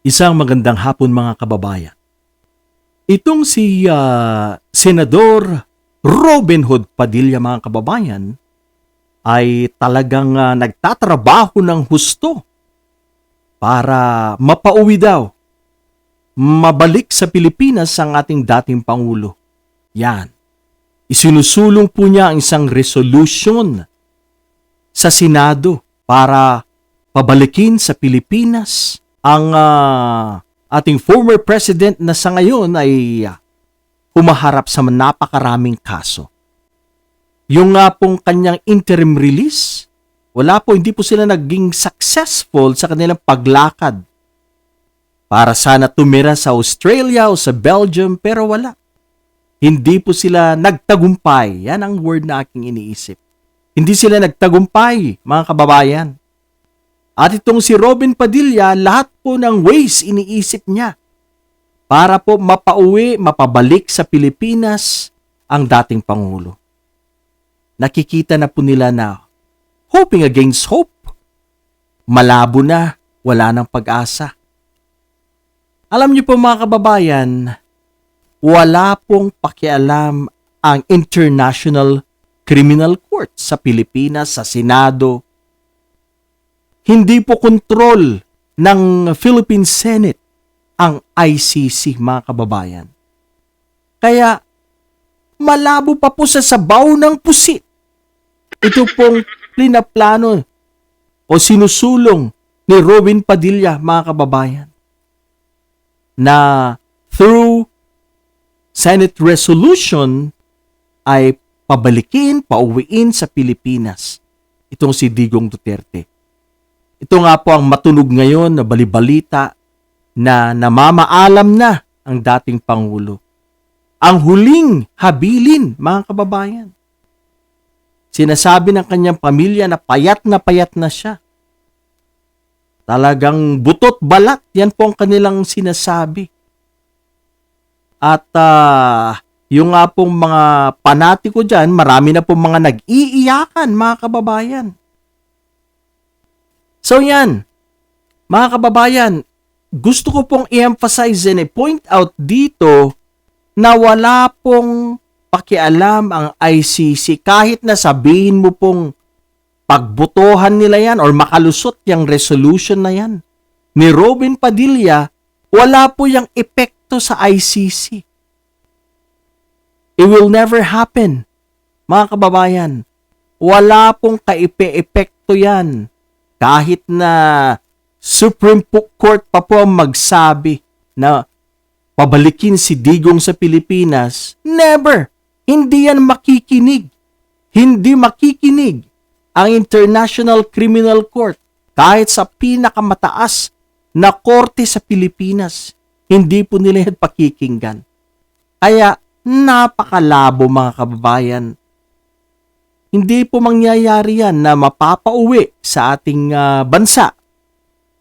Isang magandang hapon mga kababayan. Itong si Senador Robin Hood Padilla mga kababayan ay talagang nagtatrabaho ng husto para mapauwi daw, mabalik sa Pilipinas ang ating dating Pangulo. Yan. Isinusulong po niya ang isang resolution sa Senado para pabalikin sa Pilipinas ang ating former president na sa ngayon ay humaharap sa napakaraming kaso. Yung nga pong kanyang interim release, hindi po sila naging successful sa kanilang paglakad para sana tumira sa Australia o sa Belgium, pero wala. Hindi po sila nagtagumpay. Yan ang word na aking iniisip. Hindi sila nagtagumpay, mga kababayan. At itong si Robin Padilla, lahat po ng ways iniisip niya para po mapabalik sa Pilipinas ang dating Pangulo. Nakikita na po nila na hoping against hope. Malabo na, wala nang pag-asa. Alam niyo po mga kababayan, wala pong pakialam ang International Criminal Court sa Pilipinas, sa Senado. Hindi po kontrol ng Philippine Senate ang ICC, mga kababayan. Kaya, malabo pa po sa sabaw ng pusit. Ito pong plinaplano o sinusulong ni Robin Padilla, mga kababayan, na through Senate resolution ay pauwiin sa Pilipinas itong si Digong Duterte. Ito nga po ang matunog ngayon na balibalita na namamaalam na ang dating Pangulo. Ang huling habilin, mga kababayan. Sinasabi ng kanyang pamilya na payat na siya. Talagang butot balat, yan po ang kanilang sinasabi. At yung nga pong mga panatiko dyan, marami na pong mga nag-iiyakan, mga kababayan. So yan, mga kababayan, gusto ko pong i-emphasize and i-point out dito na wala pong pakialam ang ICC kahit na sabihin mo pong pagbotohan nila yan or makalusot yung resolution na yan. Ni Robin Padilla, wala po yung epekto sa ICC. It will never happen, mga kababayan. Wala pong kaipe-epekto yan. Kahit na Supreme Court pa po ang magsabi na pabalikin si Digong sa Pilipinas, never. Hindi yan makikinig. Hindi makikinig ang International Criminal Court kahit sa pinakamataas na korte sa Pilipinas. Hindi po nila yan pakikinggan. Kaya napakalabo mga kababayan. Hindi po mangyayari yan na mapapauwi sa ating bansa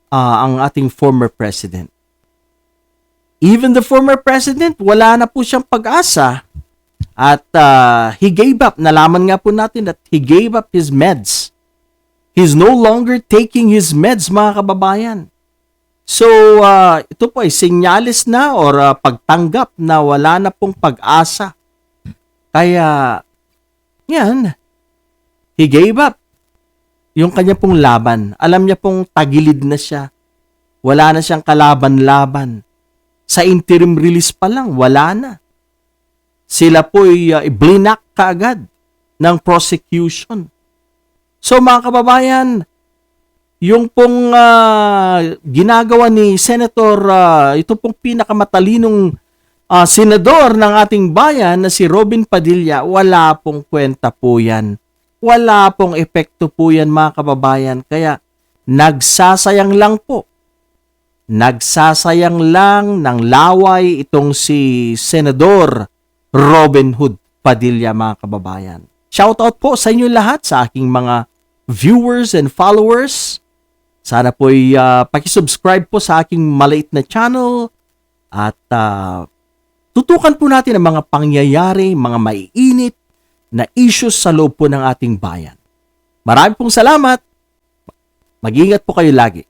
ang ating former president. Even the former president, wala na po siyang pag-asa at he gave up. Nalaman nga po natin that he gave up his meds. He's no longer taking his meds, mga kababayan. So, ito po ay senyales na or pagtanggap na wala na pong pag-asa. Kaya, yan, he gave up yung kanya pong laban. Alam niya pong tagilid na siya. Wala na siyang kalaban-laban. Sa interim release pa lang, wala na. Sila po ay blinak kaagad ng prosecution. So mga kababayan, yung pong ginagawa ni Senator, ito pong pinakamatalinong senador ng ating bayan na si Robin Padilla, wala pong kwenta po yan. Wala pong epekto po yan mga kababayan. Kaya nagsasayang lang po. Nagsasayang lang ng laway itong si Senador Robin Hood Padilla mga kababayan. Shoutout po sa inyo lahat, sa aking mga viewers and followers. Sana po ay pakisubscribe po sa aking maliit na channel at tutukan po natin ang mga pangyayari, mga maiinit na issues sa loob po ng ating bayan. Maraming pong salamat. Mag-ingat po kayo lagi.